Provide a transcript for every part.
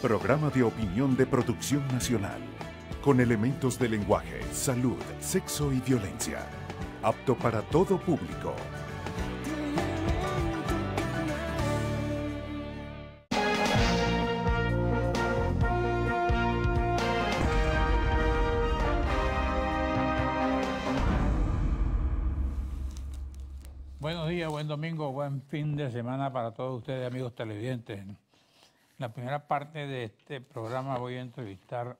Programa de opinión de producción nacional, con elementos de lenguaje, salud, sexo y violencia. Apto para todo público. Buenos días, buen domingo, buen fin de semana para todos ustedes, amigos televidentes. En la primera parte de este programa voy a entrevistar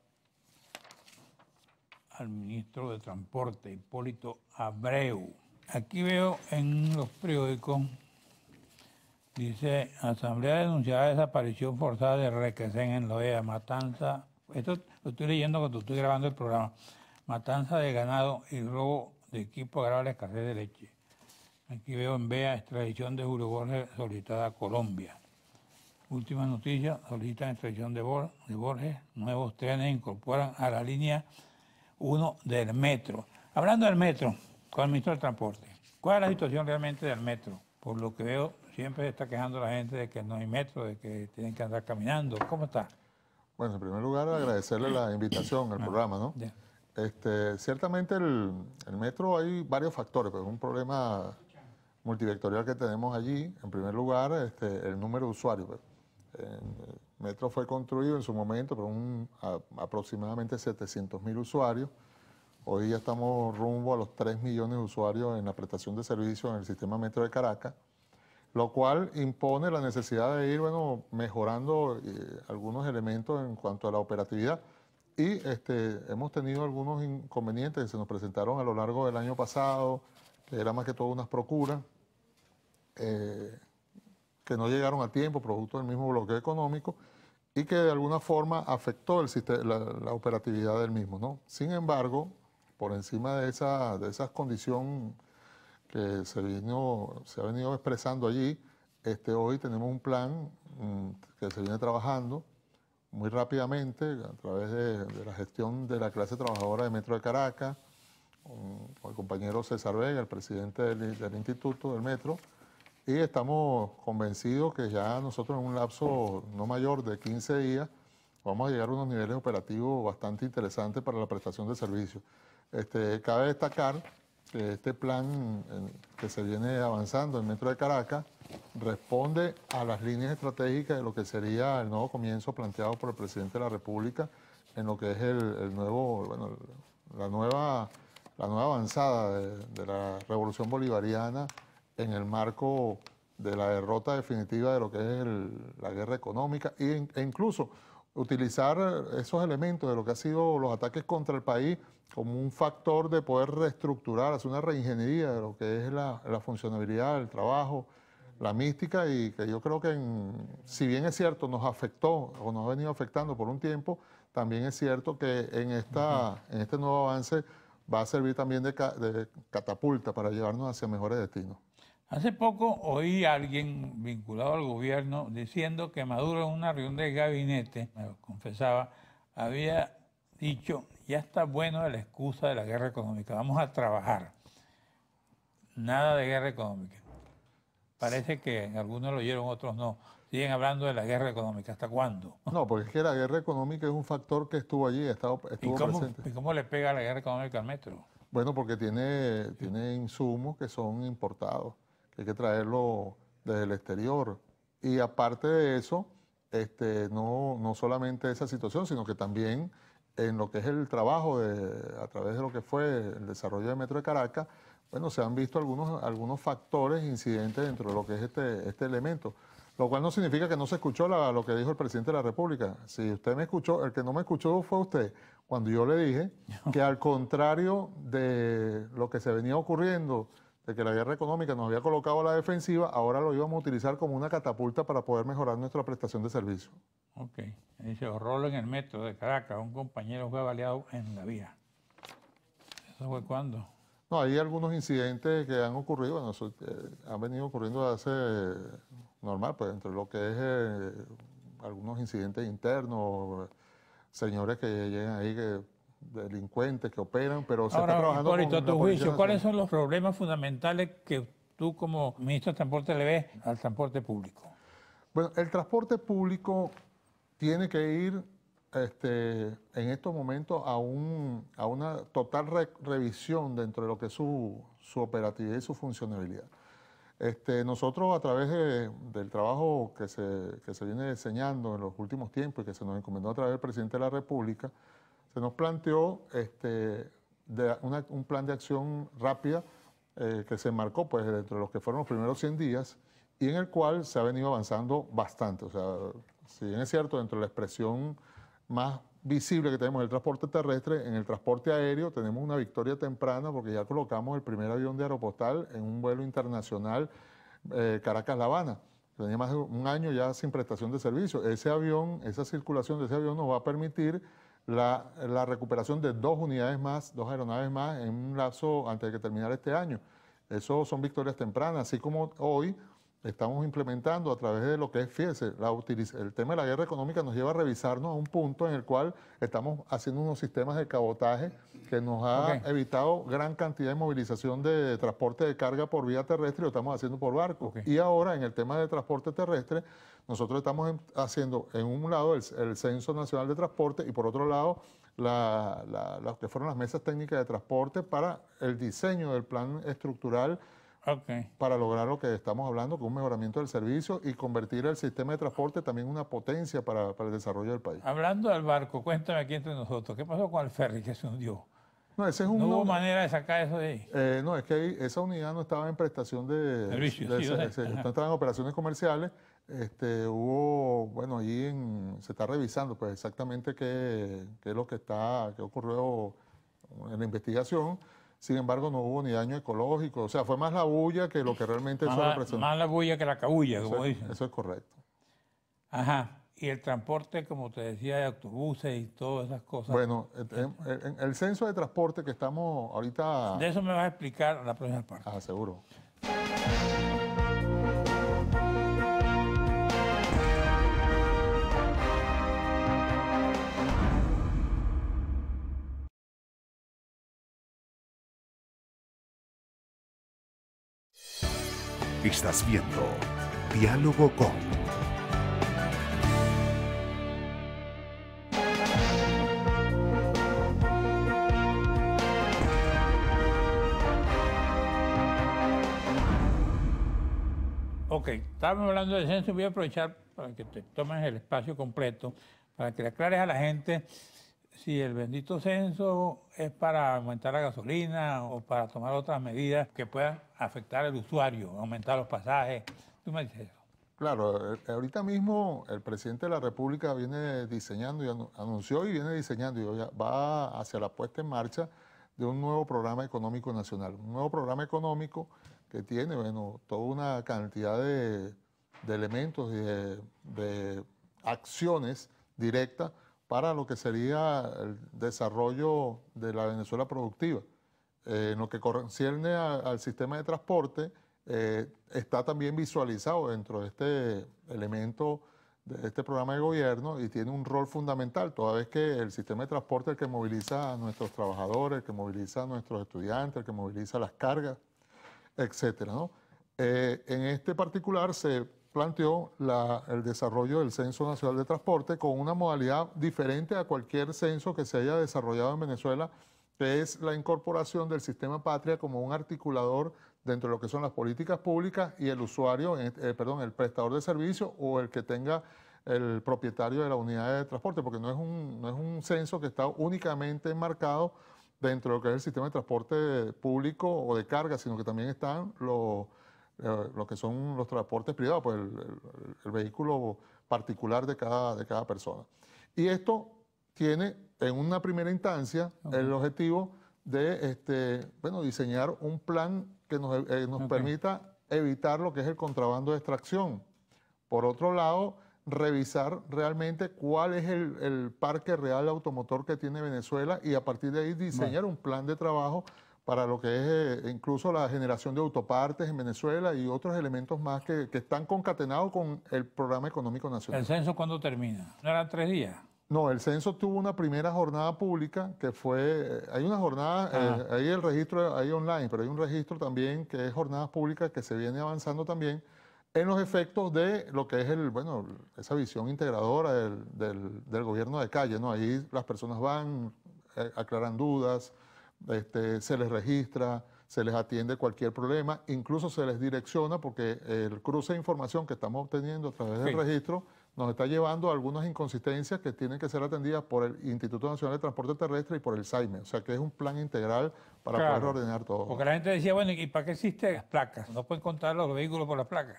al ministro de Transporte, Hipólito Abreu. Aquí veo en los periódicos, dice, Asamblea denunciada desaparición forzada de Requesén en Loea, matanza, esto lo estoy leyendo cuando estoy grabando el programa, matanza de ganado y robo de equipo agrava la escasez de leche. Aquí veo en Vea, extradición de Julio Borges solicitada a Colombia. Última noticia, solicitan extradición de Borges. Nuevos trenes incorporan a la línea 1 del metro. Hablando del metro, con el ministro del Transporte, ¿cuál es la situación realmente del metro? Por lo que veo, siempre se está quejando la gente de que no hay metro, de que tienen que andar caminando. ¿Cómo está? Bueno, en primer lugar, agradecerle la invitación al programa, ¿no? Ya. Ciertamente el metro hay varios factores, pero es un problema multivectorial que tenemos allí. En primer lugar, el número de usuarios. El metro fue construido en su momento por aproximadamente 700.000 usuarios. Hoy ya estamos rumbo a los 3 millones de usuarios en la prestación de servicios en el sistema metro de Caracas, lo cual impone la necesidad de ir mejorando algunos elementos en cuanto a la operatividad. Y hemos tenido algunos inconvenientes que se nos presentaron a lo largo del año pasado, que era más que todo unas procuras, que no llegaron a tiempo, producto del mismo bloqueo económico, y que de alguna forma afectó la operatividad del mismo, ¿no? Sin embargo, por encima de esa condición que se ha venido expresando allí, hoy tenemos un plan que se viene trabajando muy rápidamente a través de la gestión de la clase trabajadora de Metro de Caracas, con el compañero César Vega, el presidente del Instituto del Metro, y estamos convencidos que ya nosotros en un lapso no mayor de 15 días vamos a llegar a unos niveles operativos bastante interesantes para la prestación de servicios. Cabe destacar que este plan que se viene avanzando en Metro de Caracas responde a las líneas estratégicas de lo que sería el nuevo comienzo planteado por el presidente de la República en lo que es la nueva avanzada de la revolución bolivariana en el marco de la derrota definitiva de lo que es la guerra económica e incluso utilizar esos elementos de lo que han sido los ataques contra el país como un factor de poder reestructurar, hacer una reingeniería de lo que es la funcionabilidad del trabajo, la mística, y que yo creo que si bien es cierto nos afectó o nos ha venido afectando por un tiempo, también es cierto que en este nuevo avance va a servir también de catapulta para llevarnos hacia mejores destinos. Hace poco oí a alguien vinculado al gobierno diciendo que Maduro en una reunión de gabinete, me lo confesaba, había dicho, ya está bueno de la excusa de la guerra económica, vamos a trabajar. Nada de guerra económica. Parece que algunos lo oyeron, otros no. Siguen hablando de la guerra económica. ¿Hasta cuándo? No, porque es que la guerra económica es un factor que estuvo allí, estuvo presente. ¿Y cómo le pega la guerra económica al metro? Bueno, porque tiene insumos que son importados, que hay que traerlo desde el exterior. Y aparte de eso, no solamente esa situación, sino que también en lo que es el trabajo a través de lo que fue el desarrollo del Metro de Caracas, bueno, se han visto algunos factores incidentes dentro de lo que es este elemento. Lo cual no significa que no se escuchó lo que dijo el presidente de la República. Si usted me escuchó, el que no me escuchó fue usted, cuando yo le dije que al contrario de lo que se venía ocurriendo, de que la guerra económica nos había colocado a la defensiva, ahora lo íbamos a utilizar como una catapulta para poder mejorar nuestra prestación de servicio. Ok. Dice, rolo en el metro de Caracas, un compañero fue baleado en la vía. ¿Eso fue cuándo? No, hay algunos incidentes que han ocurrido, han venido ocurriendo hace normal, pues entre lo que es algunos incidentes internos, señores que llegan ahí, delincuentes que operan, pero se está trabajando con Hipólito, a tu la Policía juicio, ¿cuáles Nacional. son los problemas fundamentales que tú como ministro de Transporte le ves al transporte público? Bueno, el transporte público tiene que ir en estos momentos a una total revisión dentro de lo que es su operatividad y su funcionalidad. Nosotros, a través del trabajo que se viene diseñando en los últimos tiempos y que se nos encomendó a través del presidente de la República, se nos planteó un plan de acción rápida que se marcó pues, dentro de los que fueron los primeros 100 días y en el cual se ha venido avanzando bastante. O sea, si bien es cierto, dentro de la expresión más visible que tenemos en el transporte terrestre, en el transporte aéreo tenemos una victoria temprana porque ya colocamos el primer avión de Aeropostal en un vuelo internacional Caracas-La Habana. Tenía más de un año ya sin prestación de servicio. Ese avión, esa circulación de ese avión nos va a permitir la recuperación de 2 unidades más, 2 aeronaves más en un lapso antes de que terminara este año. Eso son victorias tempranas, así como hoy estamos implementando a través de lo que es, fíjese, el tema de la guerra económica nos lleva a revisarnos a un punto en el cual estamos haciendo unos sistemas de cabotaje que nos ha evitado gran cantidad de movilización de transporte de carga por vía terrestre y lo estamos haciendo por barco. Y ahora en el tema de transporte terrestre, nosotros estamos haciendo en un lado el Censo Nacional de Transporte y por otro lado lo que fueron las mesas técnicas de transporte para el diseño del plan estructural para lograr lo que estamos hablando, con un mejoramiento del servicio y convertir el sistema de transporte también en una potencia para el desarrollo del país. Hablando del barco, cuéntame aquí entre nosotros, ¿qué pasó con el ferry que se hundió? No, ¿No hubo manera de sacar eso de ahí? No, es que esa unidad no estaba en prestación de servicio. No estaba en operaciones comerciales. Hubo, bueno, ahí se está revisando pues exactamente qué es lo que ocurrió en la investigación. Sin embargo, no hubo ni daño ecológico. O sea, fue más la bulla que lo que realmente eso representó. Más la bulla que la cabulla, como dicen. Eso es correcto. Ajá. Y el transporte, como te decía, de autobuses y todas esas cosas. Bueno, el censo de transporte que estamos ahorita... De eso me vas a explicar la próxima parte. Ah, seguro. Estás viendo Diálogo con. Ok, estábamos hablando del censo. Voy a aprovechar para que te tomes el espacio completo, para que le aclares a la gente si el bendito censo es para aumentar la gasolina o para tomar otras medidas que puedan afectar al usuario, aumentar los pasajes. ¿Tú me dices eso? Claro, ahorita mismo el presidente de la República viene diseñando y anunció y viene diseñando y va hacia la puesta en marcha de un nuevo programa económico nacional. Un nuevo programa económico que tiene, bueno, toda una cantidad de elementos y de acciones directas para lo que sería el desarrollo de la Venezuela productiva. En lo que concierne al sistema de transporte, está también visualizado dentro de este elemento de este programa de gobierno y tiene un rol fundamental, toda vez que el sistema de transporte es el que moviliza a nuestros trabajadores, el que moviliza a nuestros estudiantes, el que moviliza las cargas, etcétera, ¿no? En este particular se planteó el desarrollo del Censo Nacional de Transporte con una modalidad diferente a cualquier censo que se haya desarrollado en Venezuela, que es la incorporación del sistema Patria como un articulador dentro de lo que son las políticas públicas y el usuario, el prestador de servicio o el que tenga el propietario de la unidad de transporte, porque no es un censo que está únicamente enmarcado dentro de lo que es el sistema de transporte público o de carga, sino que también están lo que son los transportes privados, pues el vehículo particular de cada persona. Y esto tiene en una primera instancia el objetivo de diseñar un plan que nos permita evitar lo que es el contrabando de extracción. Por otro lado, revisar realmente cuál es el parque real automotor que tiene Venezuela y a partir de ahí diseñar un plan de trabajo para lo que es incluso la generación de autopartes en Venezuela y otros elementos más que están concatenados con el programa económico nacional. ¿El censo cuándo termina? ¿No eran 3 días? No, el censo tuvo una primera jornada pública que fue, hay una jornada, ahí el registro hay online, pero hay un registro también que es jornadas públicas que se viene avanzando también, en los efectos de lo que es esa visión integradora del gobierno de calle, ¿no? Ahí las personas van, aclaran dudas, se les registra, se les atiende cualquier problema, incluso se les direcciona porque el cruce de información que estamos obteniendo a través del registro nos está llevando a algunas inconsistencias que tienen que ser atendidas por el Instituto Nacional de Transporte Terrestre y por el SAIME. O sea que es un plan integral para poder ordenar todo. Porque la gente decía, bueno, ¿y para qué existen las placas? No pueden contar los vehículos por las placas.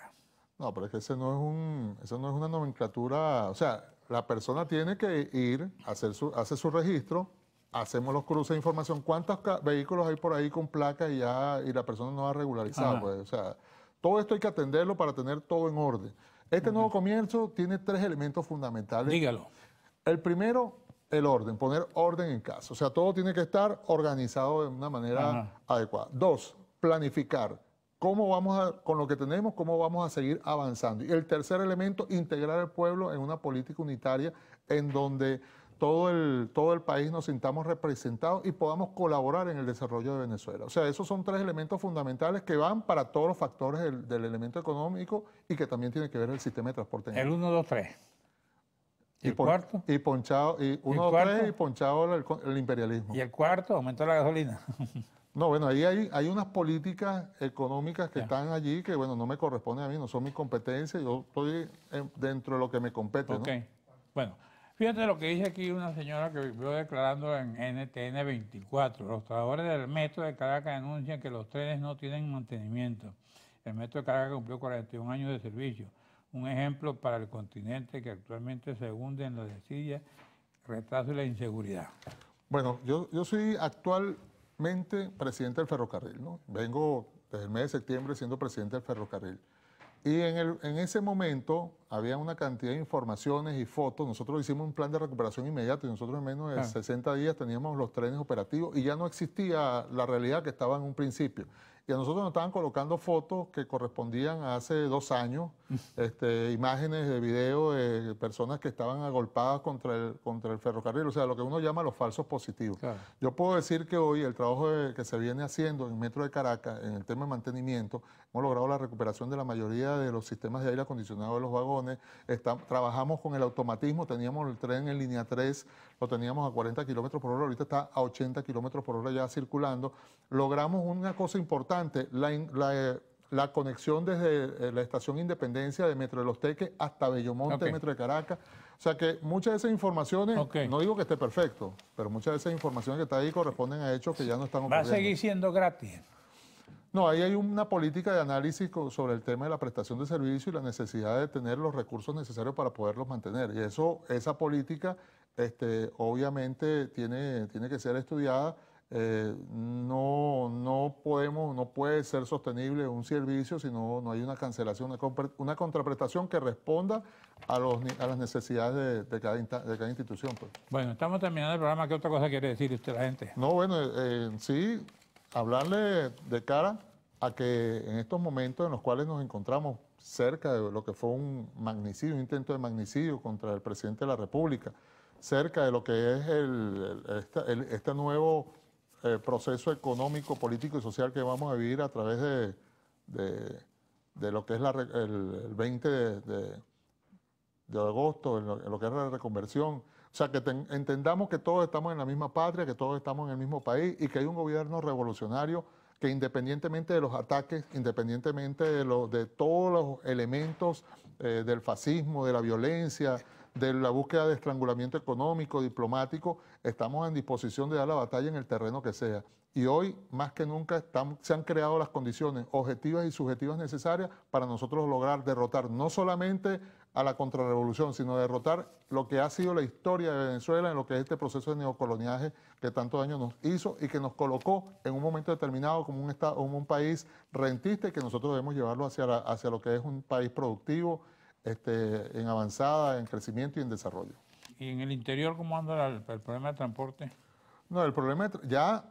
No, pero es que eso no es una nomenclatura. O sea, la persona tiene que ir, hace su registro, hacemos los cruces de información. ¿Cuántos vehículos hay por ahí con placas y la persona no ha regularizado? Pues, o sea, todo esto hay que atenderlo para tener todo en orden. Este nuevo comienzo tiene 3 elementos fundamentales. Dígalo. El primero, el orden, poner orden en casa. O sea, todo tiene que estar organizado de una manera adecuada. 2, planificar. Con lo que tenemos, cómo vamos a seguir avanzando. Y el tercer elemento, integrar al pueblo en una política unitaria en donde todo el país nos sintamos representados y podamos colaborar en el desarrollo de Venezuela. O sea, esos son 3 elementos fundamentales que van para todos los factores del elemento económico y que también tiene que ver el sistema de transporte. El 1, 2, 3. ¿Y el cuarto? Y ponchado, y 1, 2, 3 y ponchado el imperialismo. ¿Y el cuarto? Aumentó la gasolina. No, bueno, ahí hay unas políticas económicas que están allí que, bueno, no me corresponden a mí, no son mi competencia, yo estoy dentro de lo que me compete, ¿no? Bueno, fíjate lo que dice aquí una señora que vio declarando en NTN 24. Los trabajadores del metro de Caracas denuncian que los trenes no tienen mantenimiento. El metro de Caracas cumplió 41 años de servicio. Un ejemplo para el continente que actualmente se hunde en la desidia, retraso y la inseguridad. Bueno, yo soy actualmente presidente del ferrocarril, ¿no? Vengo desde el mes de septiembre siendo presidente del ferrocarril. Y en ese momento había una cantidad de informaciones y fotos. Nosotros hicimos un plan de recuperación inmediato y nosotros en menos de 60 días teníamos los trenes operativos y ya no existía la realidad que estaba en un principio. Y a nosotros nos estaban colocando fotos que correspondían a hace 2 años, imágenes de video de personas que estaban agolpadas contra el ferrocarril, o sea, lo que uno llama los falsos positivos. Claro. Yo puedo decir que hoy el trabajo que se viene haciendo en el Metro de Caracas, en el tema de mantenimiento, hemos logrado la recuperación de la mayoría de los sistemas de aire acondicionado de los vagones, trabajamos con el automatismo, teníamos el tren en línea 3, lo teníamos a 40 kilómetros por hora, ahorita está a 80 kilómetros por hora ya circulando. Logramos una cosa importante, la conexión desde la estación Independencia de Metro de los Teques hasta Bellomonte, Metro de Caracas. O sea que muchas de esas informaciones, no digo que esté perfecto, pero muchas de esas informaciones que están ahí corresponden a hechos que ya no están ocurriendo. ¿Va a seguir siendo gratis? No, ahí hay una política de análisis sobre el tema de la prestación de servicio y la necesidad de tener los recursos necesarios para poderlos mantener. Y esa política obviamente tiene que ser estudiada. No puede ser sostenible un servicio si no hay una cancelación, una contraprestación que responda a las necesidades de cada institución. Pues. Bueno, estamos terminando el programa. ¿Qué otra cosa quiere decir usted a la gente? No, bueno, sí, hablarle de cara a que en estos momentos en los cuales nos encontramos cerca de lo que fue un magnicidio, un intento de magnicidio contra el presidente de la República, cerca de lo que es este nuevo proceso económico, político y social que vamos a vivir a través de lo que es el 20 de agosto, en lo que es la reconversión. O sea, que entendamos que todos estamos en la misma patria, que todos estamos en el mismo país y que hay un gobierno revolucionario que independientemente de los ataques, independientemente de todos los elementos del fascismo, de la violencia, de la búsqueda de estrangulamiento económico, diplomático, estamos en disposición de dar la batalla en el terreno que sea. Y hoy, más que nunca, se han creado las condiciones objetivas y subjetivas necesarias para nosotros lograr derrotar no solamente a la contrarrevolución, sino derrotar lo que ha sido la historia de Venezuela en lo que es este proceso de neocoloniaje que tanto daño nos hizo y que nos colocó en un momento determinado como un país rentista y que nosotros debemos llevarlo hacia lo que es un país productivo, en avanzada, en crecimiento y en desarrollo. ¿Y en el interior cómo anda el problema de transporte? No, el problema ya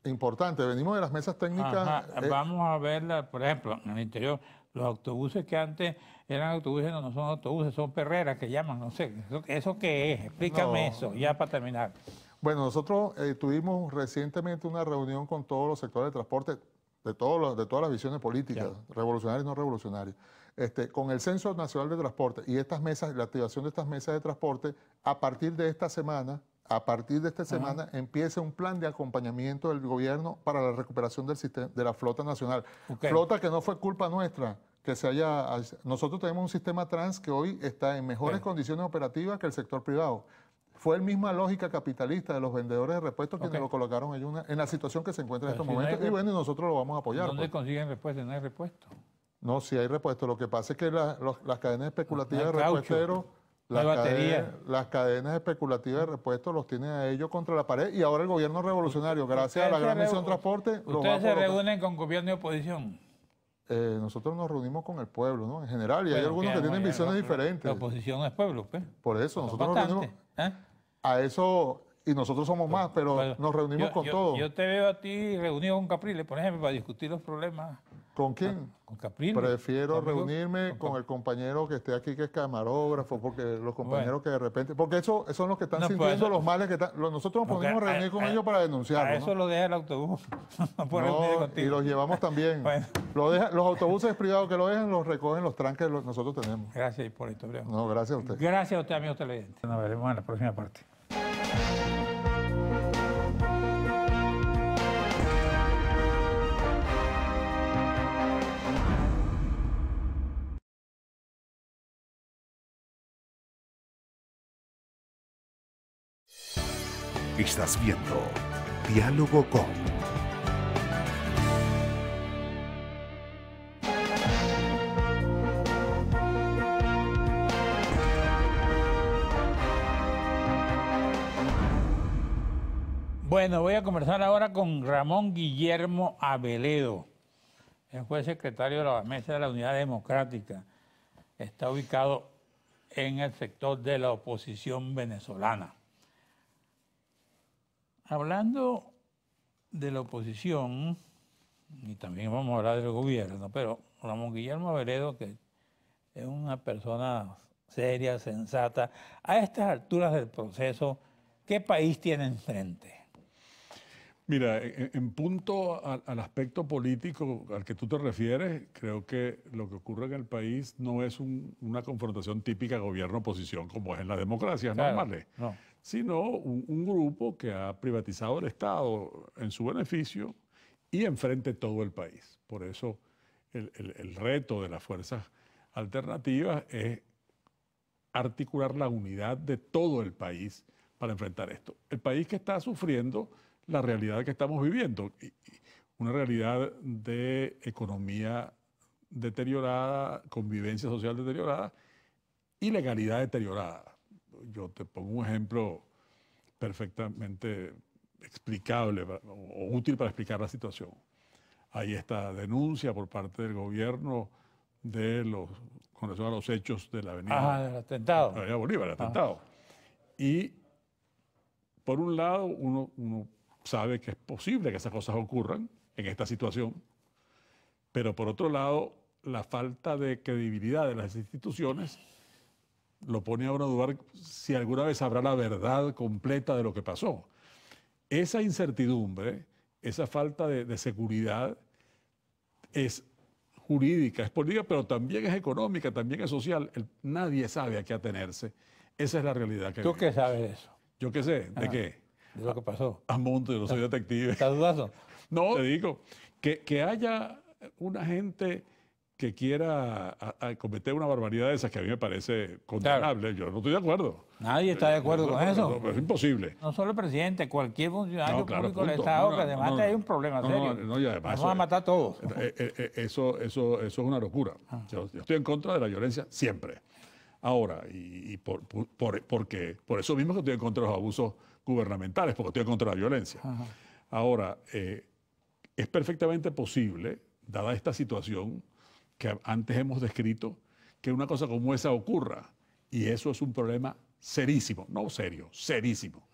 importante, venimos de las mesas técnicas. Vamos a verla, por ejemplo, en el interior, los autobuses que antes eran autobuses, no son autobuses, son perreras que llaman, no sé, ¿eso qué es? Explícame eso, ya para terminar. Bueno, nosotros tuvimos recientemente una reunión con todos los sectores de transporte, de todas las visiones políticas, revolucionarias y no revolucionarias. con el Censo Nacional de Transporte y estas mesas, la activación de estas mesas de transporte, a partir de esta semana, empieza un plan de acompañamiento del gobierno para la recuperación del sistema, de la flota nacional. Okay. Flota que no fue culpa nuestra, que se haya... Nosotros tenemos un sistema trans que hoy está en mejores condiciones operativas que el sector privado. Fue la misma lógica capitalista de los vendedores de repuestos quienes lo colocaron en la situación que se encuentra en estos momentos. Y bueno, y nosotros lo vamos a apoyar. ¿Dónde consiguen repuestos? No hay repuestos. No, sí hay repuestos. Lo que pasa es que las cadenas especulativas de repuesteros... Las cadenas especulativas de repuestos los tienen a ellos contra la pared y ahora el gobierno revolucionario, gracias a la gran misión transporte... ¿Ustedes se reúnen con gobierno y oposición? Nosotros nos reunimos con el pueblo, ¿no? En general, y hay algunos que tienen visiones diferentes. La oposición es pueblo, pues. Por eso, nosotros nos reunimos a eso, y nosotros somos más, pero nos reunimos con todos. Yo te veo a ti reunido con Capriles, por ejemplo, para discutir los problemas. ¿Con quién? Con Capriles. Prefiero reunirme con el compañero que esté aquí, que es camarógrafo, porque los compañeros que de repente... Porque esos son los que están sintiendo los males que están... Nosotros nos ponemos a reunir con ellos para denunciarlo. A eso lo deja el autobús. Y los llevamos también. Bueno. Los autobuses privados que lo dejan, los recogen los tranques que nosotros tenemos. Gracias, Hipólito. No, gracias a usted. Gracias a usted, amigo televidente. Nos veremos en la próxima parte. Estás viendo Diálogo con... Bueno, voy a conversar ahora con Ramón Guillermo Aveledo. Él fue secretario de la Mesa de la Unidad Democrática. Está ubicado en el sector de la oposición venezolana. Hablando de la oposición, y también vamos a hablar del gobierno, pero Ramón Guillermo Aveledo, que es una persona seria, sensata, a estas alturas del proceso, ¿qué país tiene enfrente? Mira, en punto al aspecto político al que tú te refieres, creo que lo que ocurre en el país no es una confrontación típica gobierno-oposición como es en las democracias normales, sino un grupo que ha privatizado el Estado en su beneficio y enfrente todo el país. Por eso el reto de las fuerzas alternativas es articular la unidad de todo el país para enfrentar esto. El país que está sufriendo la realidad que estamos viviendo, una realidad de economía deteriorada, convivencia social deteriorada y legalidad deteriorada. Yo te pongo un ejemplo perfectamente explicable o útil para explicar la situación. Hay esta denuncia por parte del gobierno con relación a los hechos de la avenida, del atentado. La avenida Bolívar, el atentado. Y por un lado uno sabe que es posible que esas cosas ocurran en esta situación, pero por otro lado, la falta de credibilidad de las instituciones lo pone a uno a dudar si alguna vez habrá la verdad completa de lo que pasó. Esa incertidumbre, esa falta de seguridad es jurídica, es política, pero también es económica, también es social. Nadie sabe a qué atenerse. Esa es la realidad que ¿Tú qué sabes de eso? ¿Yo qué sé? ¿De qué? De lo que pasó. Amonto, yo no soy detective. ¿Estás dudoso? No, te digo, que haya una gente que quiera cometer una barbaridad de esas que a mí me parece condenable, yo no estoy de acuerdo. Nadie está de acuerdo con eso. Es imposible. No solo el presidente, cualquier funcionario público del Estado que además hay un problema serio. Y además vamos a matar a todos. Eso es una locura. Yo estoy en contra de la violencia siempre. Ahora, por eso mismo que estoy en contra de los abusos gubernamentales, porque estoy en contra de la violencia. Ahora, es perfectamente posible, dada esta situación que antes hemos descrito, que una cosa como esa ocurra. Y eso es un problema serísimo, no serio, serísimo.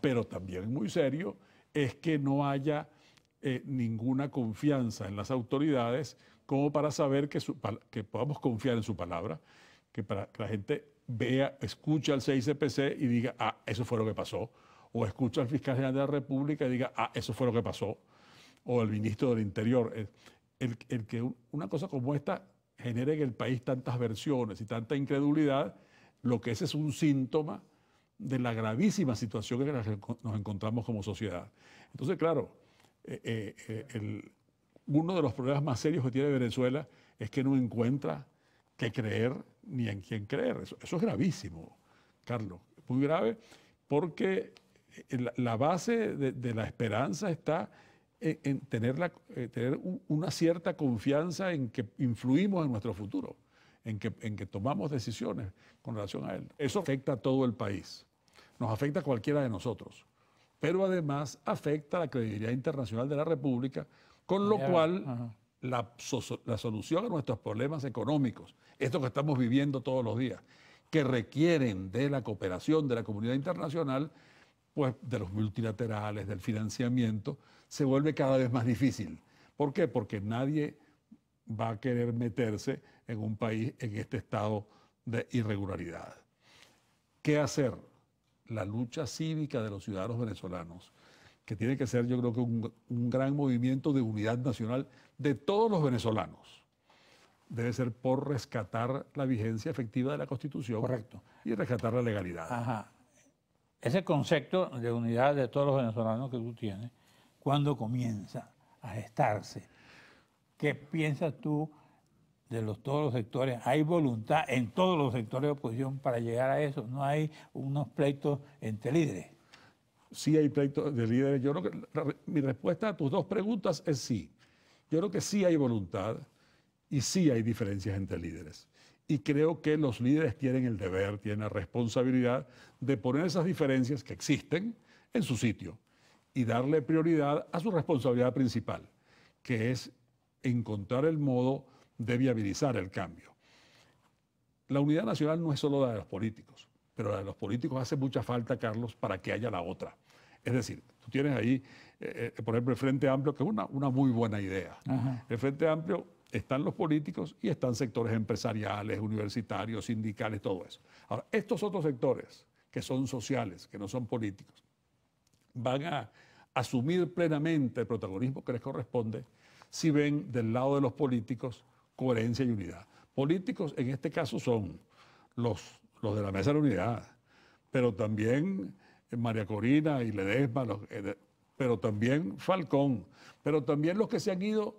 Pero también muy serio es que no haya ninguna confianza en las autoridades como para saber que podamos confiar en su palabra, que la gente vea, escuche al CICPC y diga, eso fue lo que pasó. O escucha al fiscal general de la República y diga, eso fue lo que pasó. O el ministro del Interior. El que una cosa como esta genera en el país tantas versiones y tanta incredulidad, lo que ese es un síntoma de la gravísima situación en la que nos encontramos como sociedad. Entonces, claro, uno de los problemas más serios que tiene Venezuela es que no encuentra qué creer ni en quién creer. Eso es gravísimo, Carlos, muy grave, porque la base de la esperanza está en tener una cierta confianza en que influimos en nuestro futuro, en que tomamos decisiones con relación a él. Eso afecta a todo el país, nos afecta a cualquiera de nosotros, pero además afecta a la credibilidad internacional de la República, con lo cual la solución a nuestros problemas económicos, esto que estamos viviendo todos los días, que requieren de la cooperación de la comunidad internacional, pues de los multilaterales, del financiamiento, se vuelve cada vez más difícil. ¿Por qué? Porque nadie va a querer meterse en un país en este estado de irregularidad. ¿Qué hacer? La lucha cívica de los ciudadanos venezolanos, que tiene que ser, yo creo que un gran movimiento de unidad nacional de todos los venezolanos, debe ser por rescatar la vigencia efectiva de la Constitución. Correcto. Y rescatar la legalidad. Ajá. Ese concepto de unidad de todos los venezolanos que tú tienes, ¿cuándo comienza a gestarse? ¿Qué piensas tú de todos los sectores? ¿Hay voluntad en todos los sectores de oposición para llegar a eso? ¿No hay unos pleitos entre líderes? Sí hay pleitos de líderes. Yo creo que mi respuesta a tus dos preguntas es sí. Yo creo que sí hay voluntad y sí hay diferencias entre líderes. Y creo que los líderes tienen el deber, tienen la responsabilidad de poner esas diferencias que existen en su sitio y darle prioridad a su responsabilidad principal, que es encontrar el modo de viabilizar el cambio. La unidad nacional no es solo la de los políticos, pero la de los políticos hace mucha falta, Carlos, para que haya la otra. Es decir, tú tienes ahí, por ejemplo, el Frente Amplio, que es una muy buena idea. Ajá. El Frente Amplio, están los políticos y están sectores empresariales, universitarios, sindicales, todo eso. Ahora, estos otros sectores, que son sociales, que no son políticos, van a asumir plenamente el protagonismo que les corresponde si ven del lado de los políticos coherencia y unidad. Políticos en este caso son los de la Mesa de la Unidad, pero también María Corina y Ledesma, pero también Falcón, pero también los que se han ido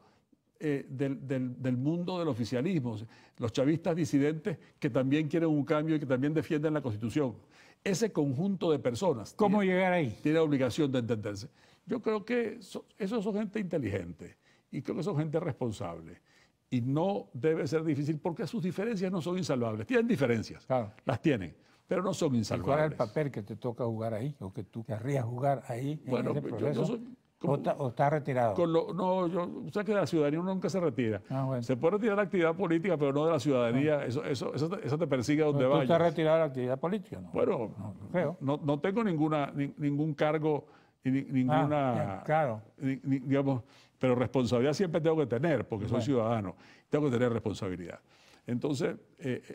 del mundo del oficialismo, los chavistas disidentes que también quieren un cambio y que también defienden la Constitución. Ese conjunto de personas ¿Cómo llegar ahí? tiene la obligación de entenderse. Yo creo que esos son gente inteligente y creo que son gente responsable. Y no debe ser difícil porque sus diferencias no son insalvables. Tienen diferencias, Claro. las tienen, pero no son ¿Y insalvables. cuál es el papel que te toca jugar ahí o que tú querrías jugar ahí en Bueno, ese proceso? yo soy como- ¿O estás retirado? o sea que de la ciudadanía uno nunca se retira. Ah, bueno. Se puede retirar de la actividad política, pero no de la ciudadanía. Eso te persigue a donde ¿Tú vayas. estás retirado de la actividad política? No. Bueno, No creo. no tengo ningún cargo y ninguna, ya, claro. digamos, pero responsabilidad siempre tengo que tener, porque soy Bueno. ciudadano, tengo que tener responsabilidad. Entonces,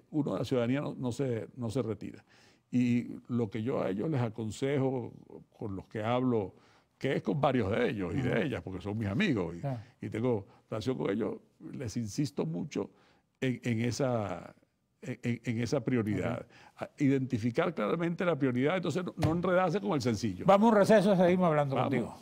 uno de la ciudadanía no se retira. Y lo que yo a ellos les aconsejo, con los que hablo, que es con varios de ellos y de ellas, porque son mis amigos Claro. y tengo relación con ellos, les insisto mucho en esa prioridad. A identificar claramente la prioridad, entonces no enredarse con el sencillo. Vamos a un receso y seguimos hablando Vamos. contigo.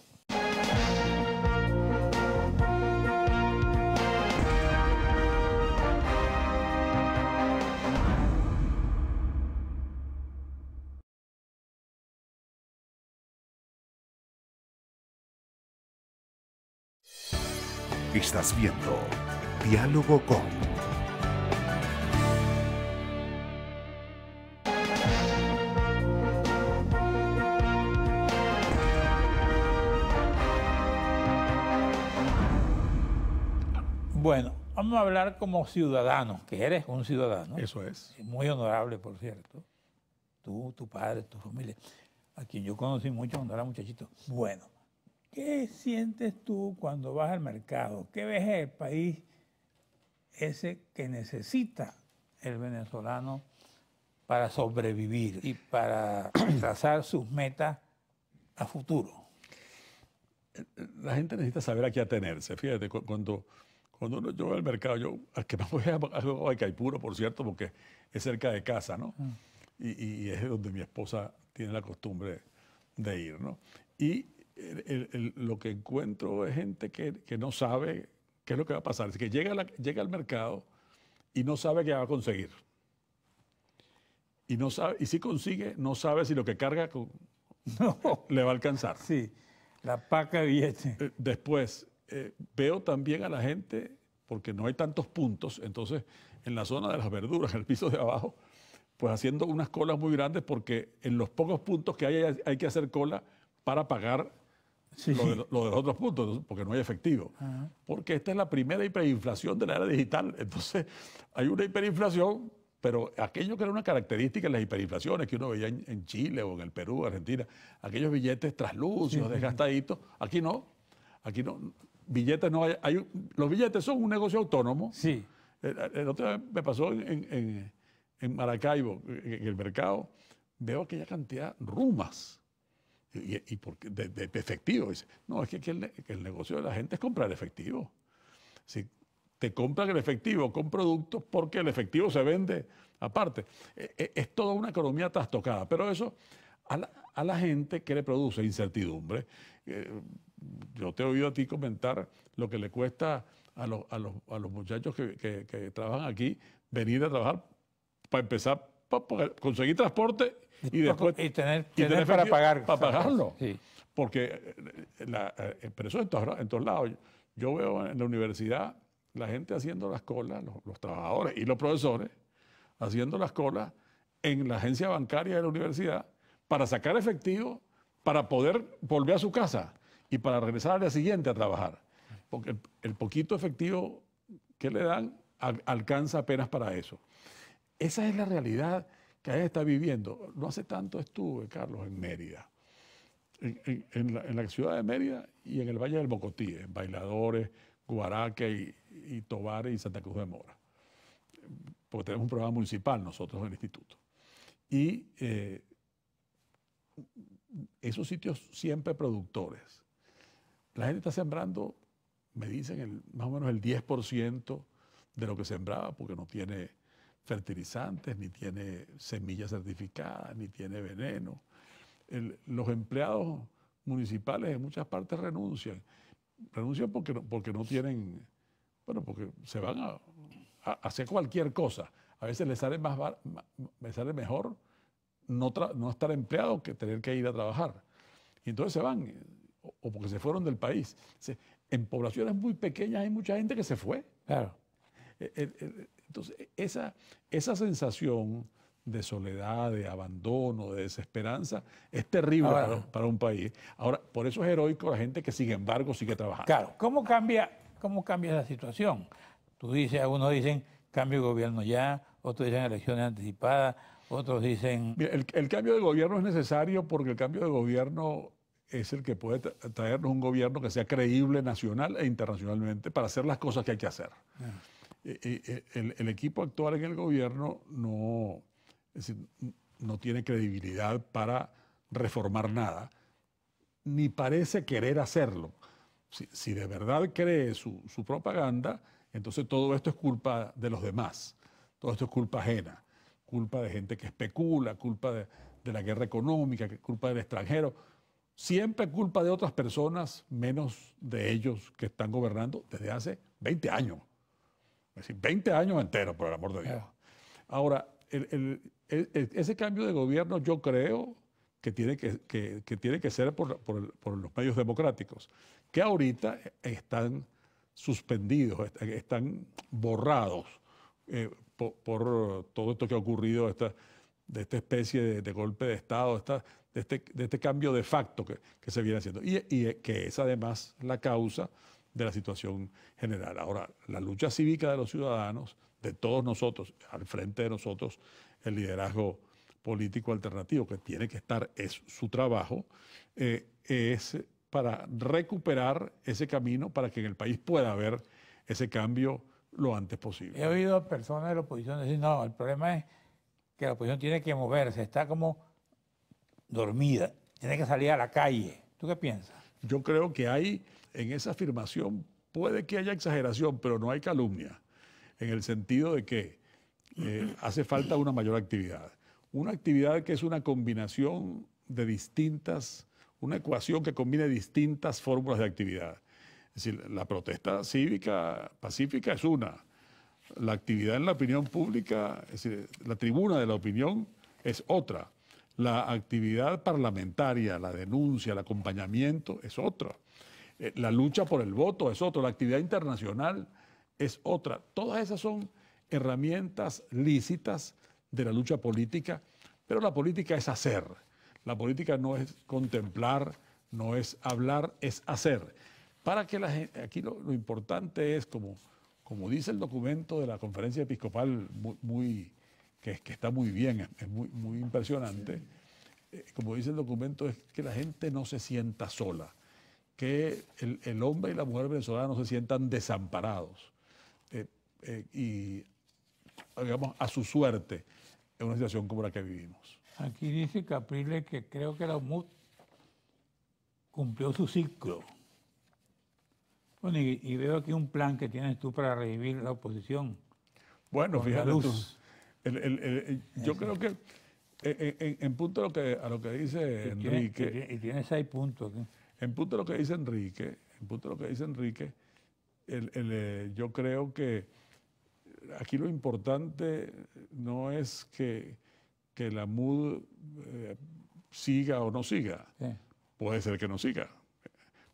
Estás viendo Diálogo con. Bueno, vamos a hablar como ciudadano, que eres un ciudadano. Eso es. Muy honorable, por cierto. Tú, tu padre, tu familia, a quien yo conocí mucho cuando era muchachito. Bueno, ¿qué sientes tú cuando vas al mercado? ¿Qué ves en el país ese que necesita el venezolano para sobrevivir y para trazar sus metas a futuro? La gente necesita saber a qué atenerse. Fíjate, cuando Cuando yo voy al mercado, al que más voy a Guaycaipuro, por cierto, porque es cerca de casa, ¿no? Y es donde mi esposa tiene la costumbre de ir, ¿no? Y lo que encuentro es gente que no sabe qué es lo que va a pasar. Es que llega al mercado y no sabe qué va a conseguir. Y no sabe, y si consigue, no sabe si lo que carga le va a alcanzar. Sí, la paca de billetes. Después, veo también a la gente, porque no hay tantos puntos, entonces en la zona de las verduras, en el piso de abajo, pues haciendo unas colas muy grandes, porque en los pocos puntos que hay que hacer cola para pagar lo de los otros puntos, porque no hay efectivo. Porque esta es la primera hiperinflación de la era digital. Entonces, hay una hiperinflación, pero aquello que era una característica de las hiperinflaciones que uno veía en Chile o en el Perú, Argentina, aquellos billetes traslúcidos, desgastaditos, aquí no. Aquí no. Billetes no hay. Los billetes son un negocio autónomo. Sí. El otro día me pasó en Maracaibo, en el mercado, veo aquella cantidad de rumas. Y porque de efectivo. Dice, no, es que el negocio de la gente es comprar efectivo. Si te compran el efectivo con productos porque el efectivo se vende aparte. Es toda una economía trastocada, pero eso a la gente que le produce incertidumbre. Yo te he oído a ti comentar lo que le cuesta a los muchachos que trabajan aquí venir a trabajar para empezar, para conseguir transporte y después tener para pagar. Para pagarlo. Sí. Porque, pero eso en todos lados. Yo veo en la universidad la gente haciendo las colas, los trabajadores y los profesores haciendo las colas en la agencia bancaria de la universidad para sacar efectivo, para poder volver a su casa y para regresar al día siguiente a trabajar. Porque el poquito efectivo que le dan alcanza apenas para eso. Esa es la realidad que ahí está viviendo. No hace tanto estuve, Carlos, en Mérida, en la ciudad de Mérida y en el Valle del Mocotí, en Bailadores, Guaraque y Tovares y Santa Cruz de Mora. Porque tenemos un programa municipal nosotros en el instituto. Y esos sitios siempre productores. La gente está sembrando, me dicen, más o menos el 10% de lo que sembraba, porque no tiene fertilizantes, ni tiene semillas certificadas, ni tiene veneno. Los empleados municipales en muchas partes renuncian. Renuncian porque no tienen, bueno, porque se van a hacer cualquier cosa. A veces les sale mejor no estar empleado que tener que ir a trabajar. Y entonces se van, o porque se fueron del país. En poblaciones muy pequeñas hay mucha gente que se fue. Claro. Entonces, esa sensación de soledad, de abandono, de desesperanza, es terrible para un país. Ahora, por eso es heroico la gente que, sin embargo, sigue trabajando. Claro, ¿cómo cambia esa situación? Tú dices, algunos dicen cambio de gobierno ya, otros dicen elecciones anticipadas, otros dicen... Mira, el cambio de gobierno es necesario porque el cambio de gobierno es el que puede traernos un gobierno que sea creíble nacional e internacionalmente para hacer las cosas que hay que hacer. El equipo actual en el gobierno es decir, no tiene credibilidad para reformar nada, ni parece querer hacerlo. Si de verdad cree su propaganda, entonces todo esto es culpa de los demás, todo esto es culpa ajena, culpa de gente que especula, culpa de la guerra económica, culpa del extranjero, siempre culpa de otras personas, menos de ellos que están gobernando desde hace 20 años. Es decir, 20 años enteros, por el amor de Dios. Ahora, ese cambio de gobierno yo creo que tiene que ser por los medios democráticos, que ahorita están suspendidos, están borrados por todo esto que ha ocurrido, de esta especie de golpe de Estado, de este cambio de facto que se viene haciendo, y que es además la causa de la situación general. Ahora, la lucha cívica de los ciudadanos, de todos nosotros, al frente de nosotros, el liderazgo político alternativo que tiene que estar, es su trabajo, es para recuperar ese camino para que en el país pueda haber ese cambio lo antes posible. He oído a personas de la oposición decir, no, el problema es que la oposición tiene que moverse, está como dormida, tiene que salir a la calle. ¿Tú qué piensas? Yo creo que hay en esa afirmación puede que haya exageración, pero no hay calumnia, en el sentido de que hace falta una mayor actividad. Una actividad que es una combinación de distintas, una ecuación que combine distintas fórmulas de actividad. Es decir, la protesta cívica pacífica es una. La actividad en la opinión pública, es decir, la tribuna de la opinión es otra. La actividad parlamentaria, la denuncia, el acompañamiento es otra. La lucha por el voto es otra. La actividad internacional es otra. Todas esas son herramientas lícitas de la lucha política, pero la política es hacer. La política no es contemplar, no es hablar, es hacer. Para que la gente, aquí lo importante es, como dice el documento de la Conferencia Episcopal, que está muy bien, es muy impresionante, como dice el documento, es que la gente no se sienta sola, que el hombre y la mujer venezolana no se sientan desamparados y, digamos, a su suerte en una situación como la que vivimos. Aquí dice Capriles que creo que la UMUD cumplió su ciclo. Bueno, y veo aquí un plan que tienes tú para revivir la oposición. Bueno, con fíjate la tú, luz. yo creo que en punto a lo que dice Enrique, Y tiene 6 puntos aquí. en punto a lo que dice Enrique, yo creo que aquí lo importante no es que la MUD siga o no siga. Sí. Puede ser que no siga.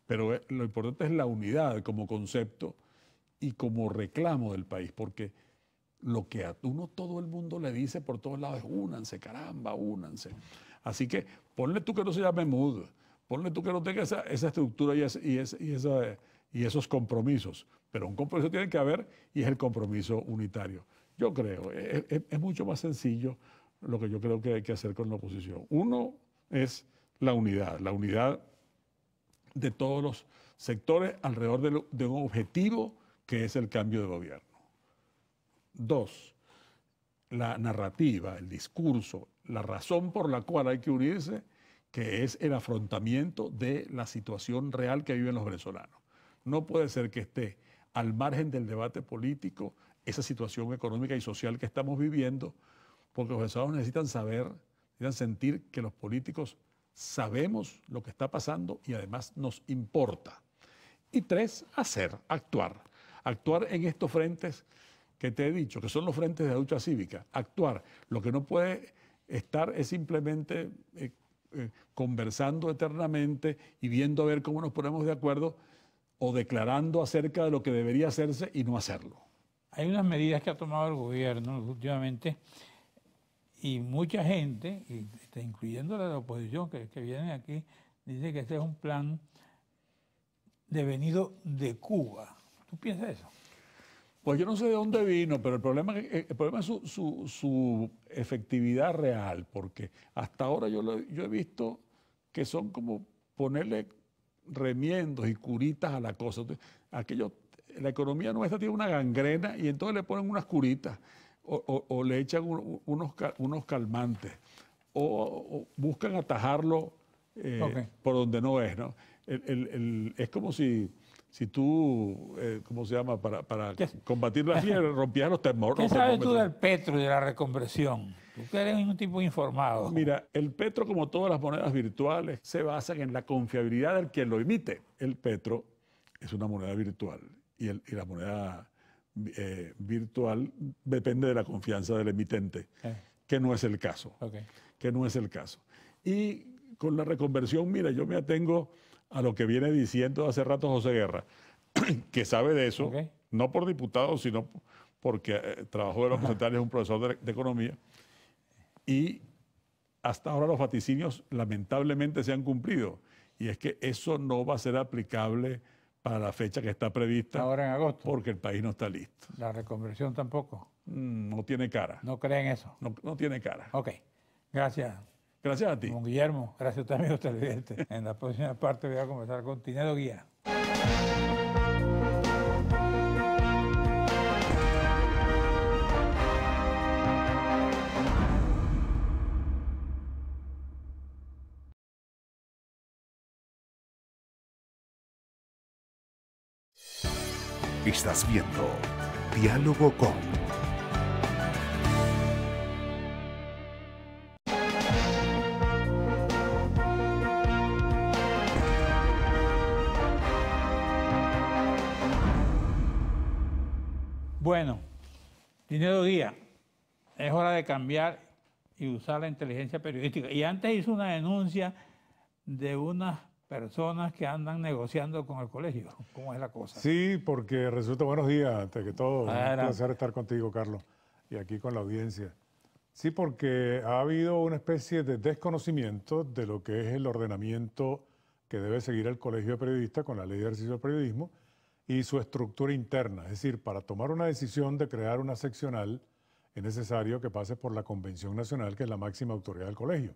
Pero lo importante es la unidad como concepto y como reclamo del país, porque lo que a uno todo el mundo le dice por todos lados es únanse, caramba, únanse. Así que ponle tú que no se llame MUD, ponle tú que no tenga esa estructura y esos compromisos, pero un compromiso tiene que haber y es el compromiso unitario. Yo creo, es mucho más sencillo lo que yo creo que hay que hacer con la oposición. Uno es la unidad de todos los sectores alrededor de un objetivo que es el cambio de gobierno. 2, la narrativa, el discurso, la razón por la cual hay que unirse, que es el afrontamiento de la situación real que viven los venezolanos. No puede ser que esté al margen del debate político esa situación económica y social que estamos viviendo, porque los venezolanos necesitan saber, necesitan sentir que los políticos sabemos lo que está pasando y además nos importa. Y 3, actuar en estos frentes que te he dicho, que son los frentes de la lucha cívica, actuar. Lo que no puede estar es simplemente conversando eternamente y viendo a ver cómo nos ponemos de acuerdo o declarando acerca de lo que debería hacerse y no hacerlo. Hay unas medidas que ha tomado el gobierno últimamente y mucha gente, incluyendo la de la oposición que vienen aquí, dice que este es un plan devenido de Cuba. ¿Tú piensas eso? Pues yo no sé de dónde vino, pero el problema es su efectividad real, porque hasta ahora yo he visto que son como ponerle remiendos y curitas a la cosa. La economía nuestra tiene una gangrena y entonces le ponen unas curitas o le echan unos calmantes o buscan atajarlo por donde no es, ¿no? Es como si tú, ¿cómo se llama? Para combatir la fiebre, rompías los termómetros. ¿Qué sabes tú del petro y de la reconversión? Tú que eres un tipo informado. Mira, el petro, como todas las monedas virtuales, se basan en la confiabilidad del quien lo emite. El petro es una moneda virtual y la moneda virtual depende de la confianza del emitente, que no es el caso. Que no es el caso. Y con la reconversión, mira, yo me atengo a lo que viene diciendo hace rato José Guerra, que sabe de eso, no por diputado, sino porque trabajó en los porcentajes, es un profesor de economía, y hasta ahora los vaticinios lamentablemente se han cumplido, y es que eso no va a ser aplicable para la fecha que está prevista. Ahora en agosto. Porque el país no está listo. La reconversión tampoco. No tiene cara. ¿No creen eso? No tiene cara. Ok, gracias. Gracias a ti. Don Guillermo, gracias a usted, amigo televidente. En la próxima parte voy a conversar con Tinedo Guía. Estás viendo Diálogo con... Bueno, Dinero Díaz, es hora de cambiar y usar la inteligencia periodística. Y antes hizo una denuncia de unas personas que andan negociando con el colegio. ¿Cómo es la cosa? Sí, porque resulta, buenos días, antes que todo, un Adelante. placer estar contigo, Carlos, y aquí con la audiencia. Sí, porque ha habido una especie de desconocimiento de lo que es el ordenamiento que debe seguir el Colegio de Periodistas con la Ley de Ejercicio del Periodismo y su estructura interna. Es decir, para tomar una decisión de crear una seccional es necesario que pase por la Convención Nacional, que es la máxima autoridad del colegio.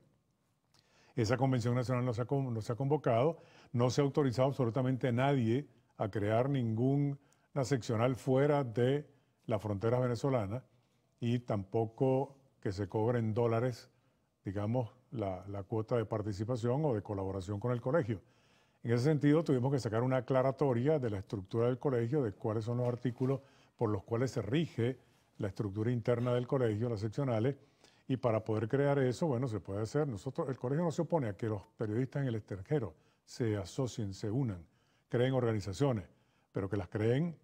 Esa Convención Nacional no se ha convocado, no se ha autorizado absolutamente a nadie a crear ninguna seccional fuera de las fronteras venezolanas y tampoco que se cobre en dólares, digamos, la cuota de participación o de colaboración con el colegio. En ese sentido, tuvimos que sacar una aclaratoria de la estructura del colegio, de cuáles son los artículos por los cuales se rige la estructura interna del colegio, las seccionales, y para poder crear eso, bueno, se puede hacer. El colegio no se opone a que los periodistas en el extranjero se asocien, se unan, creen organizaciones, pero que las creen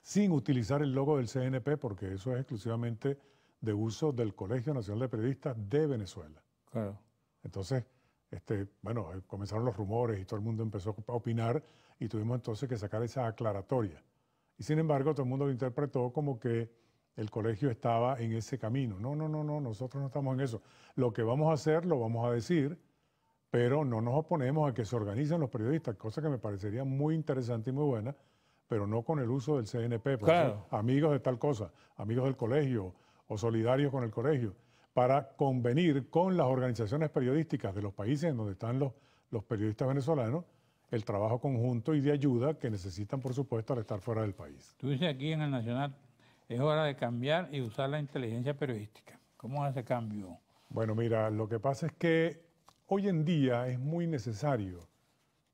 sin utilizar el logo del CNP, porque eso es exclusivamente de uso del Colegio Nacional de Periodistas de Venezuela. Claro. Entonces, bueno, comenzaron los rumores y todo el mundo empezó a opinar y tuvimos entonces que sacar esa aclaratoria. Y sin embargo, todo el mundo lo interpretó como que el colegio estaba en ese camino. No, nosotros no estamos en eso. Lo que vamos a hacer, lo vamos a decir, pero no nos oponemos a que se organicen los periodistas, cosa que me parecería muy interesante y muy buena, pero no con el uso del CNP. Claro. Amigos de tal cosa, amigos del colegio o solidarios con el colegio, para convenir con las organizaciones periodísticas de los países en donde están los periodistas venezolanos el trabajo conjunto y de ayuda que necesitan, por supuesto, al estar fuera del país. Tú dices aquí en el Nacional, es hora de cambiar y usar la inteligencia periodística. ¿Cómo es ese cambio? Bueno, mira, lo que pasa es que hoy en día es muy necesario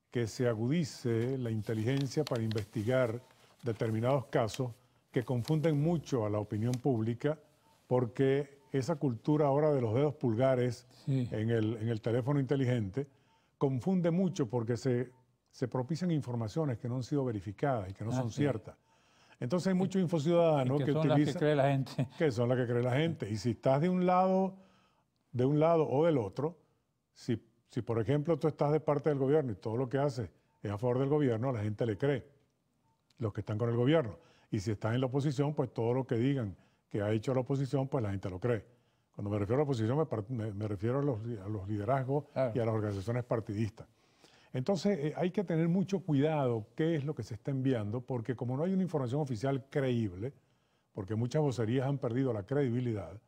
que se agudice la inteligencia para investigar determinados casos que confunden mucho a la opinión pública, porque esa cultura ahora de los dedos pulgares Sí. en el teléfono inteligente confunde mucho porque se propician informaciones que no han sido verificadas y que no son sí. ciertas. Entonces hay mucho infociudadano que que son utiliza... las que cree la gente. Que son las que cree la gente. Y si estás de un lado o del otro, si por ejemplo tú estás de parte del gobierno y todo lo que haces es a favor del gobierno, la gente le cree, los que están con el gobierno. Y si estás en la oposición, pues todo lo que digan que ha hecho la oposición, pues la gente lo cree. Cuando me refiero a la oposición, me refiero a los liderazgos Claro. y a las organizaciones partidistas. Entonces hay que tener mucho cuidado qué es lo que se está enviando, porque como no hay una información oficial creíble, porque muchas vocerías han perdido la credibilidad,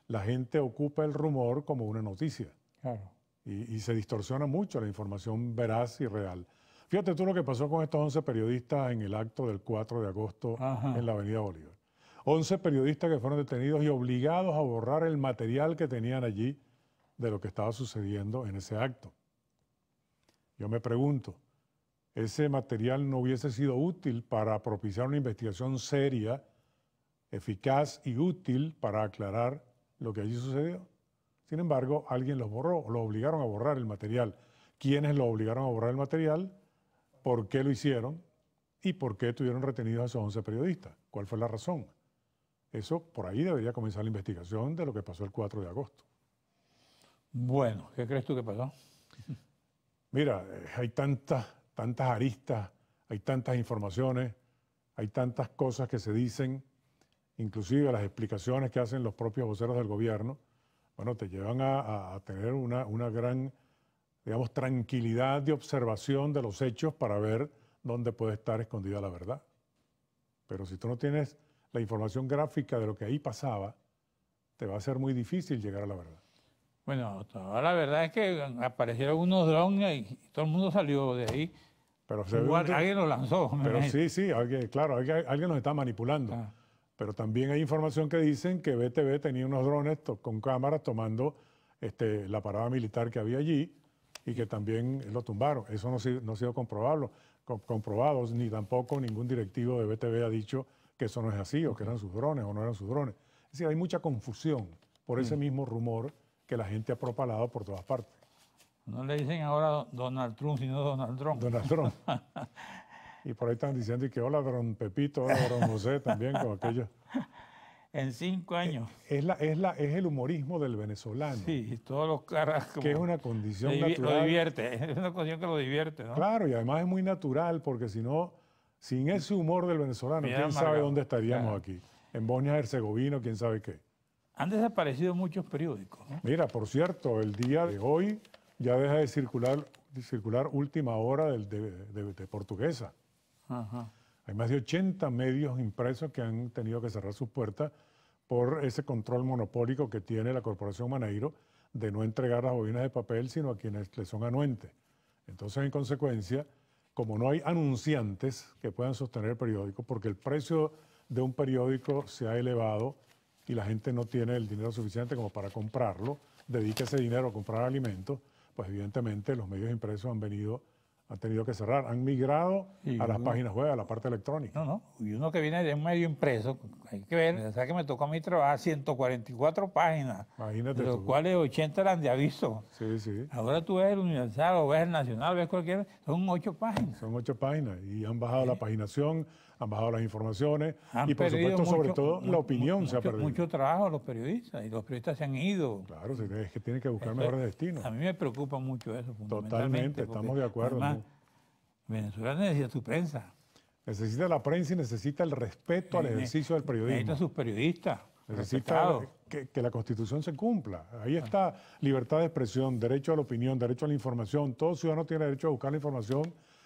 la gente ocupa el rumor como una noticia. Claro. Y se distorsiona mucho la información veraz y real. Fíjate tú lo que pasó con estos 11 periodistas en el acto del 4 de agosto Ajá. en la Avenida Bolívar. 11 periodistas que fueron detenidos y obligados a borrar el material que tenían allí de lo que estaba sucediendo en ese acto. Yo me pregunto, ¿ese material no hubiese sido útil para propiciar una investigación seria, eficaz y útil para aclarar lo que allí sucedió? Sin embargo, alguien los borró, los obligaron a borrar el material. ¿Quiénes los obligaron a borrar el material? ¿Por qué lo hicieron? ¿Y por qué tuvieron retenidos a esos 11 periodistas? ¿Cuál fue la razón? Eso, por ahí debería comenzar la investigación de lo que pasó el 4 de agosto. Bueno, ¿qué crees tú que pasó? Mira, hay tantas aristas, hay tantas informaciones, hay tantas cosas que se dicen, inclusive las explicaciones que hacen los propios voceros del gobierno, bueno, te llevan a tener una gran, digamos, tranquilidad de observación de los hechos para ver dónde puede estar escondida la verdad. Pero si tú no tienes la información gráfica de lo que ahí pasaba, te va a ser muy difícil llegar a la verdad. Bueno, ahora la verdad es que aparecieron unos drones y todo el mundo salió de ahí. Pero Alguien lo lanzó. Pero sí, alguien nos está manipulando. Ah. Pero también hay información que dicen que BTV tenía unos drones con cámaras tomando la parada militar que había allí y que también lo tumbaron. Eso no ha sido comprobado, ni tampoco ningún directivo de BTV ha dicho que eso no es así, o que eran sus drones o no eran sus drones. Es decir, hay mucha confusión por ese mismo rumor que la gente ha propalado por todas partes. No le dicen ahora Donald Trump, sino Donald Trump. Donald Trump. Y por ahí están diciendo que hola, don Pepito, hola, don José, también con aquellos. En 5 años. Es el humorismo del venezolano. Sí, todos los caras. Que es una condición natural. Lo divierte, es una condición que lo divierte, ¿no? Claro, y además es muy natural, porque si no, sin ese humor del venezolano, quién sabe dónde estaríamos aquí. En Bosnia-Herzegovina, quién sabe qué. Han desaparecido muchos periódicos, ¿no? Mira, por cierto, el día de hoy ya deja de circular Última Hora de Portuguesa. Ajá. Hay más de 80 medios impresos que han tenido que cerrar sus puertas por ese control monopólico que tiene la Corporación Maneiro de no entregar las bobinas de papel, sino a quienes le son anuentes. Entonces, en consecuencia, como no hay anunciantes que puedan sostener el periódico, porque el precio de un periódico se ha elevado y la gente no tiene el dinero suficiente como para comprarlo, dedica ese dinero a comprar alimentos, pues evidentemente los medios impresos han tenido que cerrar, han migrado a las páginas web, a la parte electrónica. No, y uno que viene de un medio impreso, hay que ver, o sea que me tocó a mí trabajar 144 páginas, Imagínate de los tú. cuales 80 eran de aviso. Sí, sí. Ahora tú ves el Universal o ves el Nacional, ves cualquiera, son 8 páginas. Son 8 páginas y han bajado la paginación, han bajado las informaciones Han y por perdido supuesto, sobre todo, la opinión se ha perdido. Mucho trabajo los periodistas, y los periodistas se han ido. Claro, es que tienen que buscar mejores destinos. A mí me preocupa mucho eso, fundamentalmente. Totalmente, estamos de acuerdo. Además, ¿no? Venezuela necesita su prensa. Necesita la prensa y necesita el respeto al ejercicio del periodismo. Necesita sus periodistas. Necesita que la Constitución se cumpla. Ahí está libertad de expresión, derecho a la opinión, derecho a la información. Todo ciudadano tiene derecho a buscar la información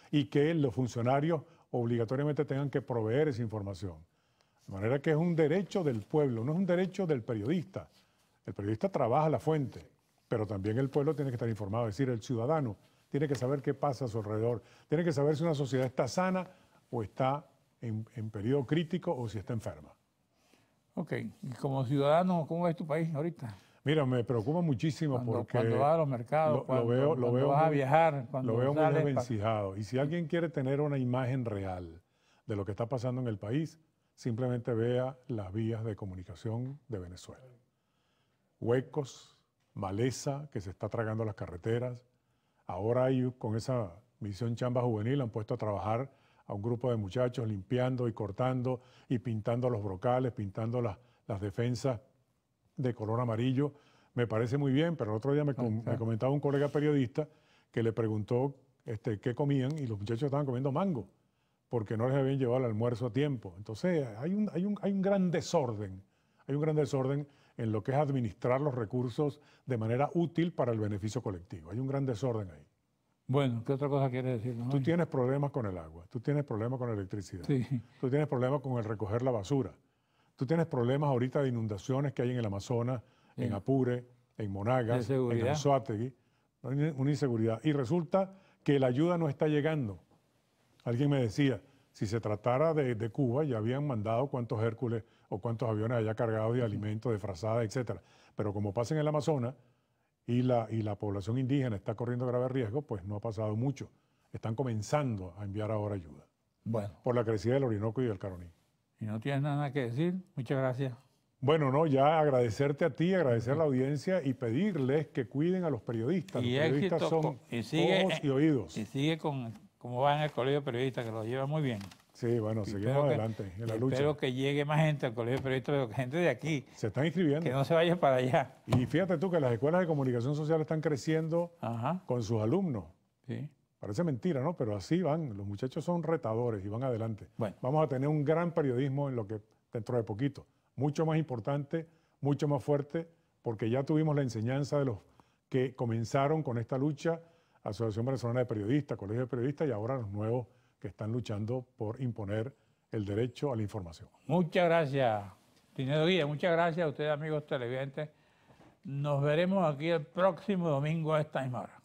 y que los funcionarios obligatoriamente tengan que proveer esa información. De manera que es un derecho del pueblo, no es un derecho del periodista. El periodista trabaja la fuente, pero también el pueblo tiene que estar informado. Es decir, el ciudadano tiene que saber qué pasa a su alrededor. Tiene que saber si una sociedad está sana o está en periodo crítico o si está enferma. Ok, y como ciudadano, ¿cómo ves tu país ahorita? Mira, me preocupa muchísimo Cuando vas a los mercados, cuando vas a viajar, cuando lo veo muy sales desvencijado. Y si alguien quiere tener una imagen real de lo que está pasando en el país, simplemente vea las vías de comunicación de Venezuela. Huecos, maleza que se está tragando las carreteras. Ahora con esa misión Chamba Juvenil han puesto a trabajar a un grupo de muchachos limpiando y cortando y pintando los brocales, pintando las defensas de color amarillo. Me parece muy bien, pero el otro día me comentaba un colega periodista que le preguntó qué comían y los muchachos estaban comiendo mango porque no les habían llevado el almuerzo a tiempo. Entonces hay un gran desorden, en lo que es administrar los recursos de manera útil para el beneficio colectivo. Hay un gran desorden ahí. Bueno, ¿qué otra cosa quieres decir? Tú tienes problemas con el agua, tú tienes problemas con la electricidad, Sí. tú tienes problemas con el recoger la basura, tú tienes problemas ahorita de inundaciones que hay en el Amazonas, en Apure, en Monagas, en Anzoátegui, una inseguridad. Y resulta que la ayuda no está llegando. Alguien me decía, si se tratara de Cuba, ya habían mandado cuántos Hércules o cuántos aviones allá cargados de alimentos, de frazadas, etc. Pero como pasa en el Amazonas y la población indígena está corriendo grave riesgo, pues no ha pasado mucho. Están comenzando a enviar ahora ayuda. Bueno. Por la crecida del Orinoco y del Caroní. Y no tienes nada que decir, muchas gracias. Bueno, no, ya agradecerte a ti, agradecer a la audiencia y pedirles que cuiden a los periodistas. Y los periodistas son ojos y oídos. Y sigue como va en el Colegio de Periodistas, que lo lleva muy bien. Sí, bueno, seguimos adelante en la lucha. Espero que llegue más gente al Colegio de Periodistas, pero gente de aquí. Se están inscribiendo. Que no se vaya para allá. Y fíjate tú que las escuelas de comunicación social están creciendo con sus alumnos. Sí. Parece mentira, ¿no? Pero así van. Los muchachos son retadores y van adelante. Bueno. Vamos a tener un gran periodismo en lo que dentro de poquito. Mucho más importante, mucho más fuerte, porque ya tuvimos la enseñanza de los que comenzaron con esta lucha, Asociación Venezolana de Periodistas, Colegio de Periodistas, y ahora los nuevos que están luchando por imponer el derecho a la información. Muchas gracias, Pinedo Guía. Muchas gracias a ustedes, amigos televidentes. Nos veremos aquí el próximo domingo a esta misma hora.